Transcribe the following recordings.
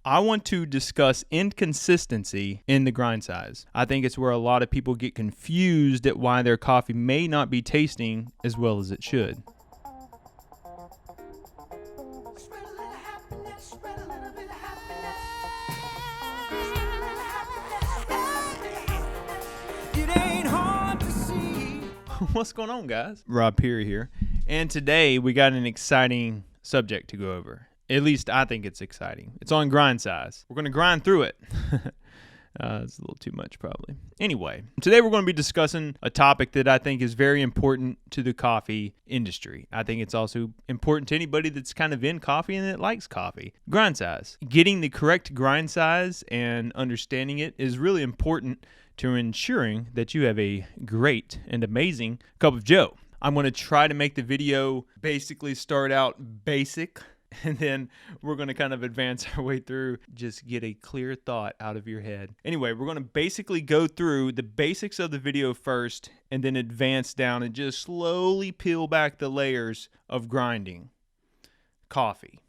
I want to discuss inconsistency in the grind size. I think it's where a lot of people get confused at why their coffee may not be tasting as well as it should. What's going on, guys? Rob Pirie here. And today we got an exciting subject to go over. At least I think it's exciting. It's on grind size. We're going to grind through it. It's a little too much probably. Anyway, today we're going to be discussing a topic that I think is very important to the coffee industry. I think it's also important to anybody that's kind of in coffee and that likes coffee. Grind size. Getting the correct grind size and understanding it is really important to ensuring that you have a great and amazing cup of joe. I'm going to try to make the video basically start out basic, and then we're going to kind of advance our way through, just get a clear thought out of your head. Anyway, we're going to basically go through the basics of the video first, and then advance down and just slowly peel back the layers of grinding coffee.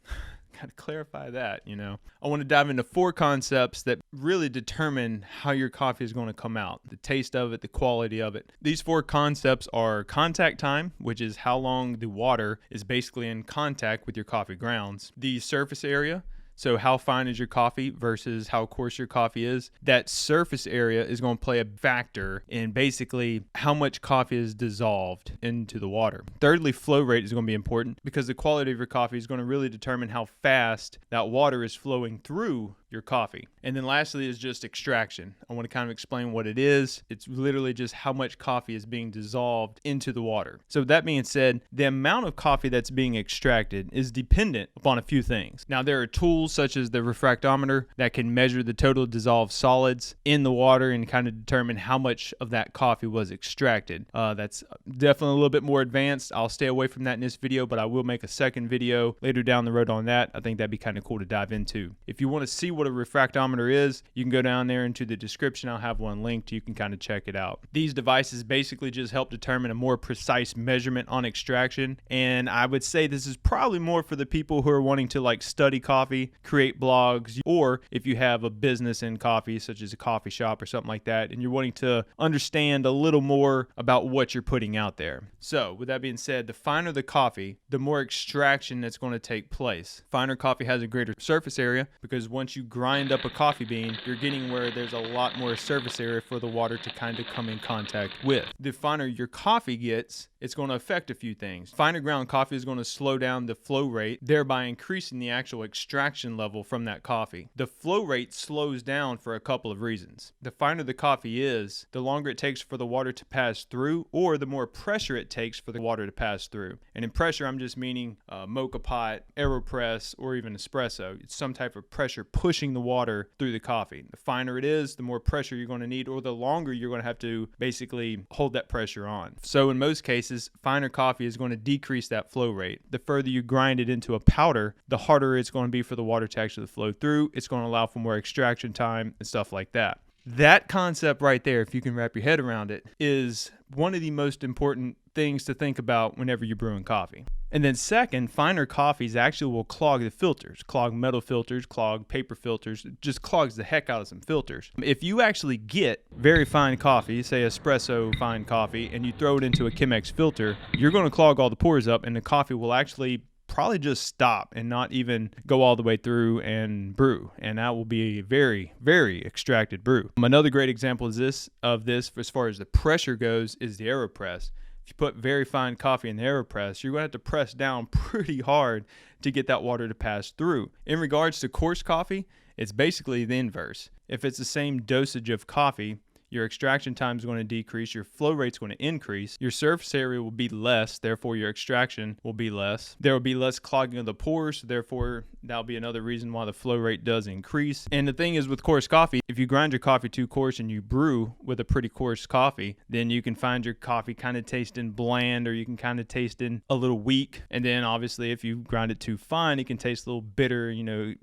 Got to clarify that, you know. I want to dive into 4 concepts that really determine how your coffee is going to come out, the taste of it, the quality of it. These 4 concepts are contact time, which is how long the water is basically in contact with your coffee grounds. The surface area, so how fine is your coffee versus how coarse your coffee is. That surface area is going to play a factor in basically how much coffee is dissolved into the water. Thirdly, flow rate is going to be important because the quality of your coffee is going to really determine how fast that water is flowing through your coffee. And then lastly is just extraction. I want to kind of explain what it is. It's literally just how much coffee is being dissolved into the water. So with that being said, the amount of coffee that's being extracted is dependent upon a few things. Now there are tools such as the refractometer that can measure the total dissolved solids in the water and kind of determine how much of that coffee was extracted. That's definitely a little bit more advanced. I'll stay away from that in this video, but I will make a second video later down the road on that. I think that'd be kind of cool to dive into. If you want to see what a refractometer is, you can go down there into the description. I'll have one linked. You can kind of check it out. These devices basically just help determine a more precise measurement on extraction. And I would say this is probably more for the people who are wanting to like study coffee, create blogs, or if you have a business in coffee, such as a coffee shop or something like that, and you're wanting to understand a little more about what you're putting out there. So with that being said, the finer the coffee, the more extraction that's going to take place. Finer coffee has a greater surface area because once you grind up a coffee bean, you're getting where there's a lot more surface area for the water to kind of come in contact with. The finer your coffee gets, it's going to affect a few things. Finer ground coffee is going to slow down the flow rate, thereby increasing the actual extraction level from that coffee. The flow rate slows down for a couple of reasons. The finer the coffee is, the longer it takes for the water to pass through, or the more pressure it takes for the water to pass through. And in pressure, I'm just meaning mocha pot, AeroPress, or even espresso. It's some type of pressure pushing the water through the coffee. The finer it is, the more pressure you're going to need, or the longer you're going to have to basically hold that pressure on. So in most cases, finer coffee is going to decrease that flow rate. The further you grind it into a powder, the harder it's going to be for the water to actually flow through. It's going to allow for more extraction time and stuff like that. That concept right there, if you can wrap your head around it, is one of the most important things to think about whenever you're brewing coffee. And then second, finer coffees actually will clog the filters, clog metal filters, clog paper filters, just clogs the heck out of some filters. If you actually get very fine coffee, say espresso fine coffee, and you throw it into a Chemex filter, you're going to clog all the pores up and the coffee will actually probably just stop and not even go all the way through and brew. And that will be a very, very extracted brew. Another great example is this as far as the pressure goes is the AeroPress. If you put very fine coffee in the AeroPress, you're going to have to press down pretty hard to get that water to pass through. In regards to coarse coffee, it's basically the inverse. If it's the same dosage of coffee, your extraction time is going to decrease, your flow rate is going to increase, your surface area will be less, therefore your extraction will be less. There will be less clogging of the pores, therefore that'll be another reason why the flow rate does increase. And the thing is with coarse coffee, if you grind your coffee too coarse and you brew with a pretty coarse coffee, then you can find your coffee kind of tasting bland, or you can kind of tasting a little weak. And then obviously if you grind it too fine, it can taste a little bitter,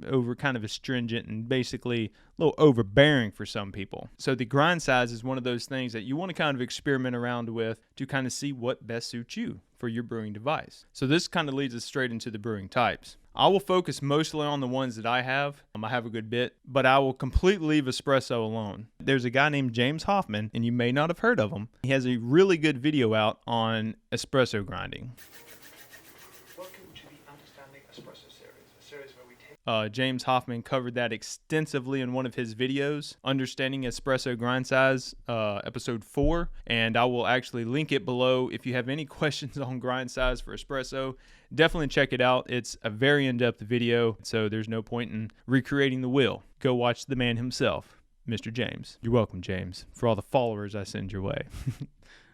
over kind of astringent and basically a little overbearing for some people. So the grind size is one of those things that you want to kind of experiment around with to kind of see what best suits you for your brewing device. So this kind of leads us straight into the brewing types. I will focus mostly on the ones that I have. I have a good bit, but I will completely leave espresso alone. There's a guy named James HOFFMANN, and you may not have heard of him. He has a really good video out on espresso grinding. Welcome to the Understanding Espresso series, a series where we take... James HOFFMANN covered that extensively in one of his videos, Understanding Espresso Grind Size, episode 4, and I will actually link it below. If you have any questions on grind size for espresso, definitely check it out. It's a very in-depth video, so there's no point in recreating the wheel. Go watch the man himself, Mr. James. You're welcome, James, for all the followers I send your way.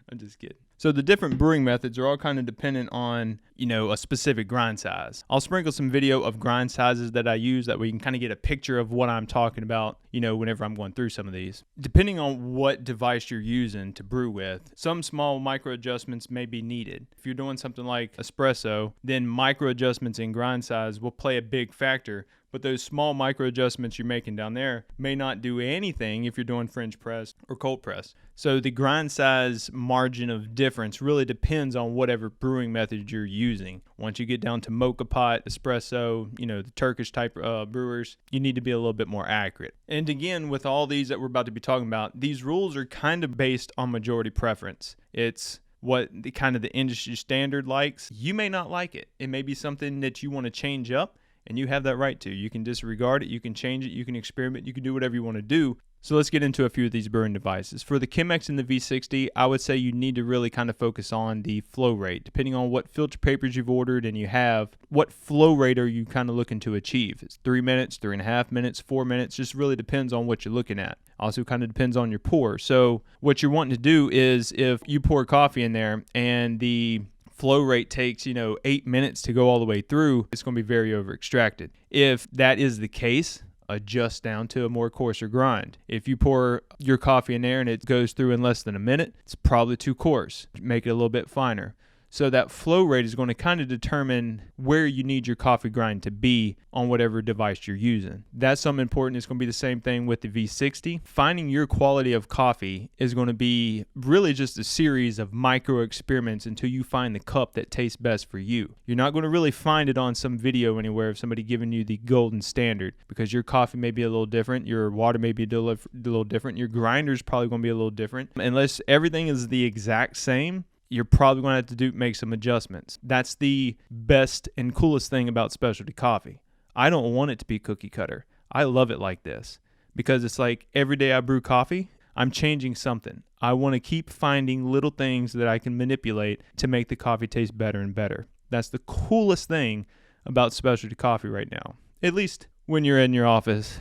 I'm just kidding. So the different brewing methods are all kind of dependent on, a specific grind size. I'll sprinkle some video of grind sizes that I use that we can kind of get a picture of what I'm talking about, whenever I'm going through some of these. Depending on what device you're using to brew with, some small micro adjustments may be needed. If you're doing something like espresso, then micro adjustments in grind size will play a big factor. But those small micro adjustments you're making down there may not do anything if you're doing French press or cold press. So the grind size margin of difference really depends on whatever brewing method you're using. Once you get down to mocha pot, espresso, the Turkish type brewers, you need to be a little bit more accurate. And again, with all these that we're about to be talking about, these rules are kind of based on majority preference. It's what the kind of the industry standard likes. You may not like it. It may be something that you want to change up. And you have that right to. You can disregard it, you can change it, you can experiment, you can do whatever you want to do. So let's get into a few of these brewing devices. For the Chemex and the V60, I would say you need to really kind of focus on the flow rate. Depending on what filter papers you've ordered and you have, what flow rate are you kind of looking to achieve? It's 3 minutes, 3.5 minutes, 4 minutes, just really depends on what you're looking at. Also kind of depends on your pour. So what you're wanting to do is if you pour coffee in there and the flow rate takes, 8 minutes to go all the way through, it's going to be very over extracted. If that is the case, adjust down to a more coarser grind. If you pour your coffee in there and it goes through in less than a minute, it's probably too coarse. Make it a little bit finer. So that flow rate is going to kind of determine where you need your coffee grind to be on whatever device you're using. That's something important. It's going to be the same thing with the V60. Finding your quality of coffee is going to be really just a series of micro experiments until you find the cup that tastes best for you. You're not going to really find it on some video anywhere of somebody giving you the golden standard, because your coffee may be a little different, your water may be a little different, your grinder's probably going to be a little different. Unless everything is the exact same, you're probably going to have to make some adjustments. That's the best and coolest thing about specialty coffee. I don't want it to be cookie cutter. I love it like this because it's like every day I brew coffee, I'm changing something. I want to keep finding little things that I can manipulate to make the coffee taste better and better. That's the coolest thing about specialty coffee right now. At least when you're in your office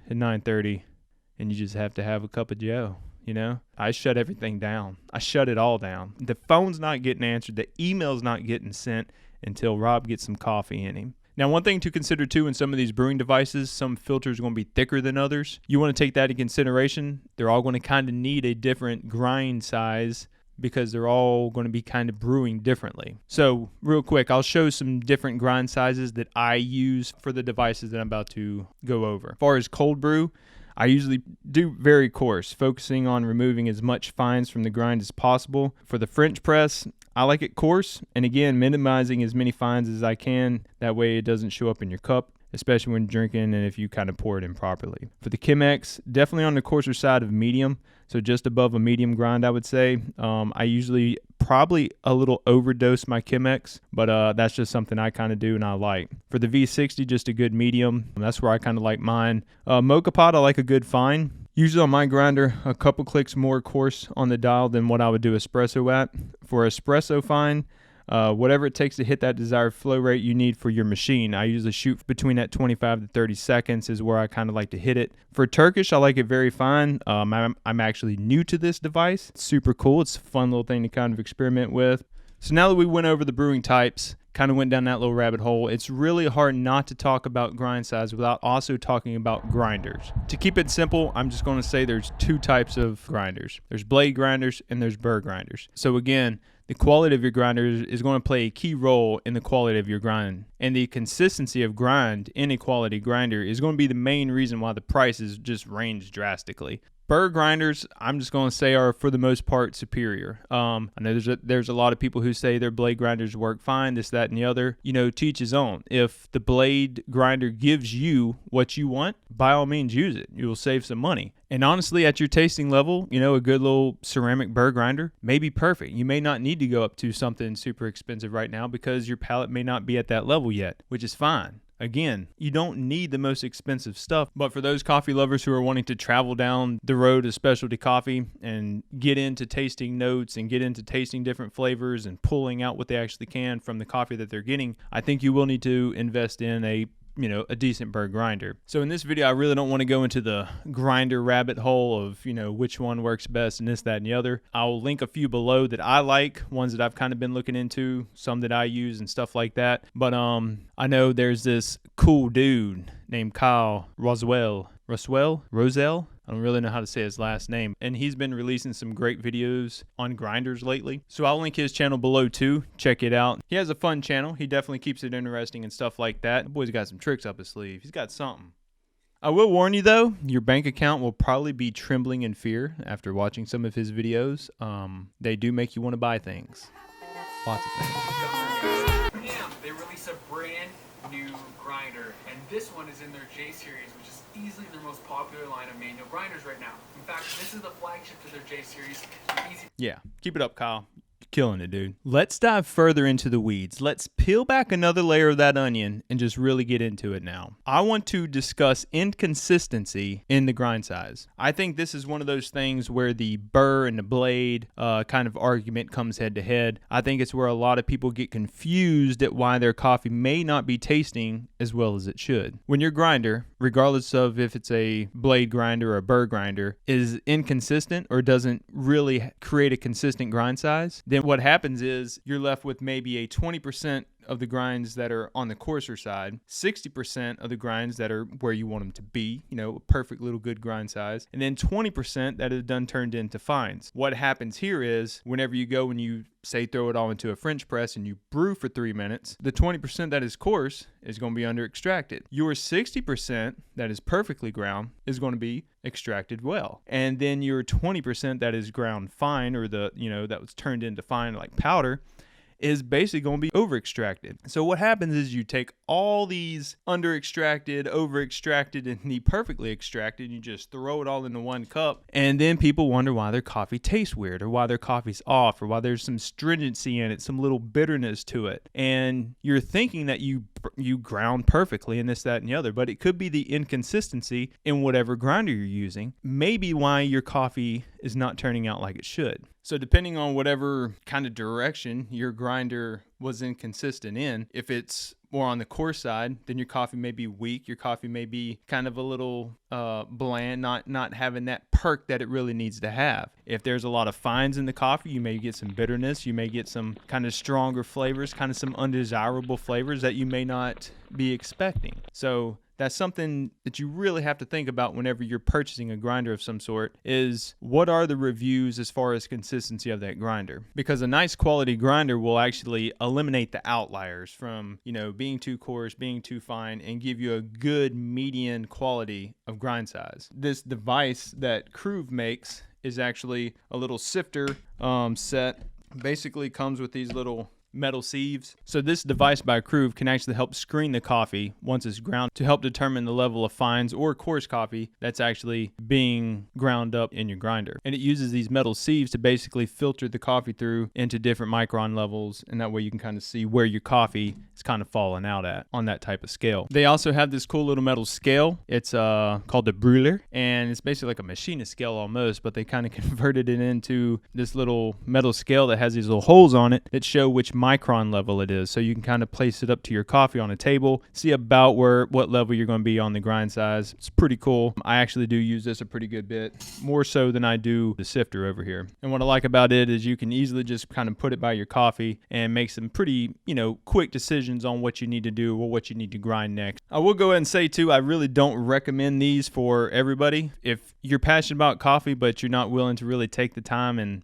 at 9:30 and you just have to have a cup of joe. I shut everything down. I shut it all down. The phone's not getting answered. The email's not getting sent until Rob gets some coffee in him. Now, one thing to consider too in some of these brewing devices, some filters are going to be thicker than others. You want to take that into consideration. They're all going to kind of need a different grind size because they're all going to be kind of brewing differently. So real quick, I'll show some different grind sizes that I use for the devices that I'm about to go over. As far as cold brew, I usually do very coarse, focusing on removing as much fines from the grind as possible. For the French press, I like it coarse, and again, minimizing as many fines as I can. That way it doesn't show up in your cup, especially when drinking and if you kind of pour it in properly. For the Chemex, definitely on the coarser side of medium, so just above a medium grind, I would say. I usually probably a little overdose my Chemex, but that's just something I kind of do and I like. For the V60, just a good medium. That's where I kind of like mine. Mocha pot, I like a good fine. Usually on my grinder, a couple clicks more coarse on the dial than what I would do espresso at. For espresso fine, whatever it takes to hit that desired flow rate you need for your machine. I usually shoot between that 25 to 30 seconds is where I kind of like to hit it. For Turkish, I like it very fine. I'm actually new to this device. It's super cool. It's a fun little thing to kind of experiment with. So now that we went over the brewing types, kind of went down that little rabbit hole, it's really hard not to talk about grind size without also talking about grinders. To keep it simple, I'm just going to say there's two types of grinders. There's blade grinders and there's burr grinders. So again, the quality of your grinder is going to play a key role in the quality of your grind. And the consistency of grind in a quality grinder is going to be the main reason why the prices just range drastically. Burr grinders, I'm just going to say, are for the most part superior. I know there's a lot of people who say their blade grinders work fine, this, that, and the other. To each his own. If the blade grinder gives you what you want, by all means use it. You will save some money. And honestly, at your tasting level, a good little ceramic burr grinder may be perfect. You may not need to go up to something super expensive right now because your palate may not be at that level yet, which is fine. Again, you don't need the most expensive stuff, but for those coffee lovers who are wanting to travel down the road of specialty coffee and get into tasting notes and get into tasting different flavors and pulling out what they actually can from the coffee that they're getting, I think you will need to invest in a decent burr grinder. So in this video, I really don't want to go into the grinder rabbit hole of, which one works best and this, that, and the other. I'll link a few below that I like, ones that I've kind of been looking into, some that I use and stuff like that. But I know there's this cool dude named Kyle ROWSELL. I don't really know how to say his last name. And he's been releasing some great videos on grinders lately. So I'll link his channel below too. Check it out. He has a fun channel. He definitely keeps it interesting and stuff like that. The boy's got some tricks up his sleeve. He's got something. I will warn you though, your bank account will probably be trembling in fear after watching some of his videos. They do make you want to buy things. Lots of things. Now, they release a brand new grinder, and this one is in their J series, which is easily their most popular line of manual grinders right now. In fact, this is the flagship to their J series. Yeah, keep it up, Kyle. Killing it, dude. Let's dive further into the weeds. Let's peel back another layer of that onion and just really get into it now. I want to discuss inconsistency in the grind size. I think this is one of those things where the burr and the blade kind of argument comes head to head. I think it's where a lot of people get confused at why their coffee may not be tasting as well as it should. When your grinder, regardless of if it's a blade grinder or a burr grinder, is inconsistent or doesn't really create a consistent grind size, then what happens is you're left with maybe a 20% of the grinds that are on the coarser side, 60% of the grinds that are where you want them to be, a perfect little good grind size, and then 20% that is done turned into fines. What happens here is whenever you go and you say throw it all into a French press and you brew for 3 minutes, the 20% that is coarse is going to be under extracted. Your 60% that is perfectly ground is going to be extracted well. And then your 20% that is ground fine, or that was turned into fine like powder, is basically going to be over extracted. So what happens is you take all these under extracted, over extracted, and the perfectly extracted, and you just throw it all into one cup, and then people wonder why their coffee tastes weird, or why their coffee's off, or why there's some stringency in it, some little bitterness to it. And you're thinking that you ground perfectly and this, that, and the other, but it could be the inconsistency in whatever grinder you're using, maybe why your coffee is not turning out like it should. So depending on whatever kind of direction your grinder was inconsistent in, if it's more on the coarse side, then your coffee may be weak. Your coffee may be kind of a little bland, not having that perk that it really needs to have. If there's a lot of fines in the coffee, you may get some bitterness. You may get some kind of stronger flavors, kind of some undesirable flavors that you may not be expecting. So that's something that you really have to think about whenever you're purchasing a grinder of some sort, is what are the reviews as far as consistency of that grinder? Because a nice quality grinder will actually eliminate the outliers from, being too coarse, being too fine, and give you a good median quality of grind size. This device that KRUVE makes is actually a little sifter set. Basically comes with these little metal sieves. So this device by KRUVE can actually help screen the coffee once it's ground to help determine the level of fines or coarse coffee that's actually being ground up in your grinder. And it uses these metal sieves to basically filter the coffee through into different micron levels, and that way you can kind of see where your coffee is kind of falling out at on that type of scale. They also have this cool little metal scale. It's called the BREWERS, and it's basically like a machinist scale almost, but they kind of converted it into this little metal scale that has these little holes on it that show which micron level it is, so you can kind of place it up to your coffee on a table, see about what level you're going to be on the grind size. It's pretty cool. I actually do use this a pretty good bit, more so than I do the sifter over here. And what I like about it is you can easily just kind of put it by your coffee and make some pretty, quick decisions on what you need to do or what you need to grind next. I will go ahead and say too, I really don't recommend these for everybody. If you're passionate about coffee but you're not willing to really take the time and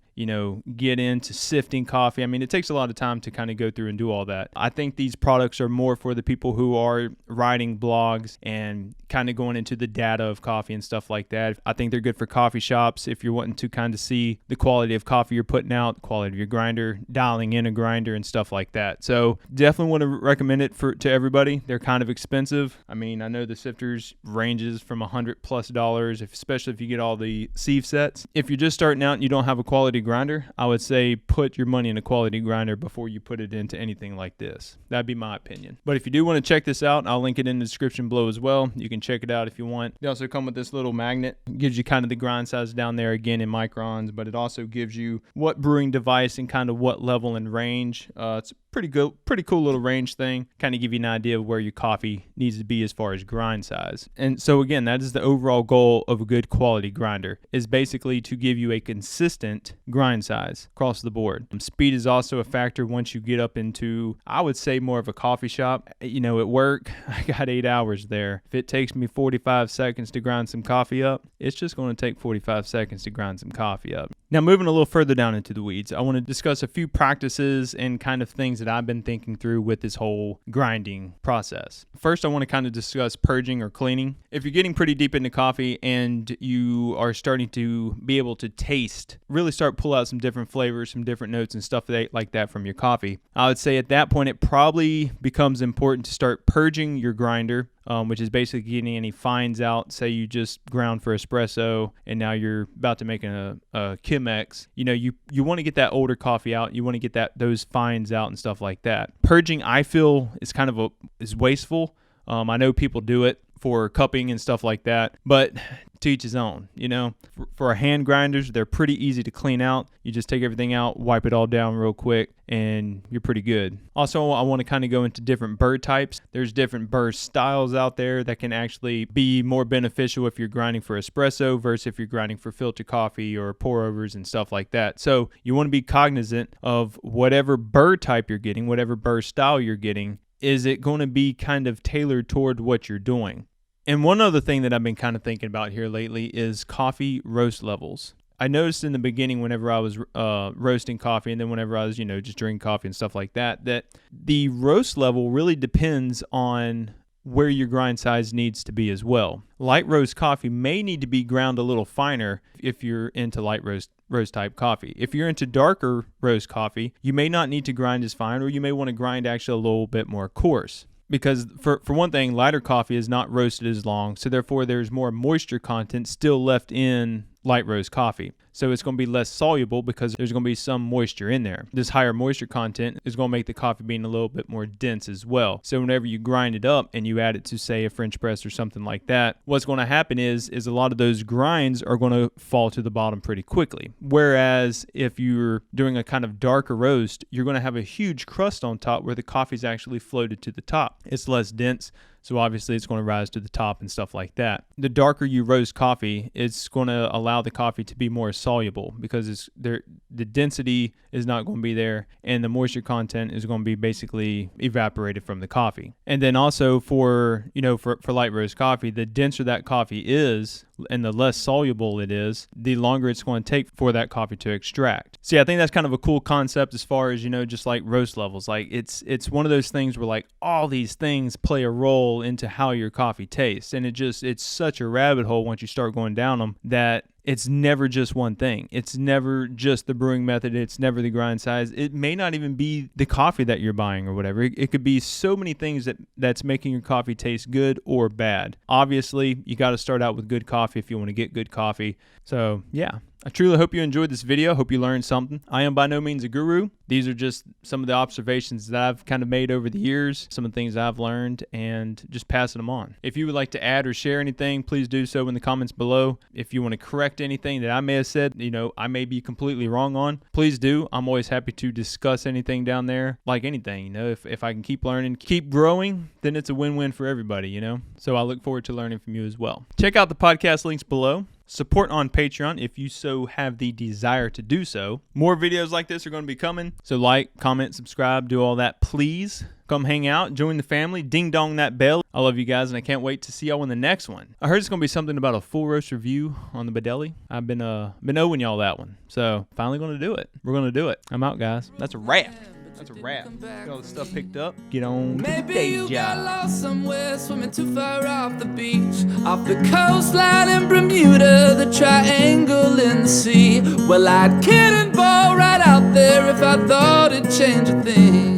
get into sifting coffee. I mean, it takes a lot of time to kind of go through and do all that. I think these products are more for the people who are writing blogs and kind of going into the data of coffee and stuff like that. I think they're good for coffee shops if you're wanting to kind of see the quality of coffee you're putting out, the quality of your grinder, dialing in a grinder and stuff like that. So definitely want to recommend it to everybody. They're kind of expensive. I mean, I know the sifters ranges from $100+, especially if you get all the sieve sets. If you're just starting out and you don't have a quality grinder, I would say put your money in a quality grinder before you put it into anything like this. That'd be my opinion. But if you do want to check this out, I'll link it in the description below as well. You can check it out if you want. They also come with this little magnet. It gives you kind of the grind size down there again in microns, but it also gives you what brewing device and kind of what level and range. It's pretty cool little range thing. Kind of give you an idea of where your coffee needs to be as far as grind size. And so again, that is the overall goal of a good quality grinder, is basically to give you a consistent grind size across the board. Speed is also a factor once you get up into, I would say, more of a coffee shop. At work, I got 8 hours there. If it takes me 45 seconds to grind some coffee up, it's just going to take 45 seconds to grind some coffee up. Now, moving a little further down into the weeds, I want to discuss a few practices and kind of things that I've been thinking through with this whole grinding process. First, I want to kind of discuss purging or cleaning. If you're getting pretty deep into coffee and you are starting to be able to really start pull out some different flavors, some different notes and stuff like that from your coffee, I would say at that point it probably becomes important to start purging your grinder, which is basically getting any fines out. Say you just ground for espresso and now you're about to make a Chemex. You want to get that older coffee out. You want to get those fines out and stuff like that. Purging, I feel, is kind of is wasteful. I know people do it for cupping and stuff like that, but to each his own. For our hand grinders, they're pretty easy to clean out. You just take everything out, wipe it all down real quick, and you're pretty good. Also, I want to kind of go into different burr types. There's different burr styles out there that can actually be more beneficial if you're grinding for espresso versus if you're grinding for filter coffee or pour overs and stuff like that. So you want to be cognizant of whatever burr type you're getting, whatever burr style you're getting. Is it going to be kind of tailored toward what you're doing? And one other thing that I've been kind of thinking about here lately is coffee roast levels. I noticed in the beginning whenever I was roasting coffee, and then whenever I was, just drinking coffee and stuff like that, that the roast level really depends on where your grind size needs to be as well. Light roast coffee may need to be ground a little finer if you're into light roast type coffee. If you're into darker roast coffee, you may not need to grind as fine, or you may want to grind actually a little bit more coarse. Because for one thing, lighter coffee is not roasted as long, so therefore there's more moisture content still left in light roast coffee. So it's going to be less soluble because there's going to be some moisture in there. This higher moisture content is going to make the coffee bean a little bit more dense as well. So whenever you grind it up and you add it to, say, a French press or something like that, what's going to happen is a lot of those grinds are going to fall to the bottom pretty quickly. Whereas if you're doing a kind of darker roast, you're going to have a huge crust on top where the coffee's actually floated to the top. It's less dense, so obviously it's going to rise to the top and stuff like that. The darker you roast coffee, it's going to allow the coffee to be more soluble because the density is not going to be there, and the moisture content is going to be basically evaporated from the coffee. And then also for light roast coffee, the denser that coffee is and the less soluble it is, the longer it's going to take for that coffee to extract. See, I think that's kind of a cool concept as far as, just like roast levels. Like it's one of those things where like all these things play a role into how your coffee tastes. And it's such a rabbit hole once you start going down them that it's never just one thing. It's never just the brewing method. It's never the grind size. It may not even be the coffee that you're buying or whatever. It could be so many things that's making your coffee taste good or bad. Obviously, you got to start out with good coffee if you want to get good coffee. So, yeah. I truly hope you enjoyed this video. Hope you learned something. I am by no means a guru. These are just some of the observations that I've kind of made over the years, some of the things I've learned, and just passing them on. If you would like to add or share anything, please do so in the comments below. If you want to correct anything that I may have said, I may be completely wrong on, please do. I'm always happy to discuss anything down there, like anything. If I can keep learning, keep growing, then it's a win-win for everybody, So I look forward to learning from you as well. Check out the podcast links below. Support on Patreon if you so have the desire to do so. More videos like this are going to be coming. So like, comment, subscribe, do all that, please. Come hang out, join the family, ding dong that bell. I love you guys, and I can't wait to see y'all in the next one. I heard it's going to be something about a full roast review on the Bedeli. I've been owing y'all that one. So finally going to do it. We're going to do it. I'm out, guys. That's a wrap. That's a wrap. Get all the stuff picked up. Get on to the day job. Maybe you got lost somewhere, swimming too far off the beach, off the coastline in Bermuda, the triangle in the sea. Well, I'd cannonball right out there if I thought it'd change a thing.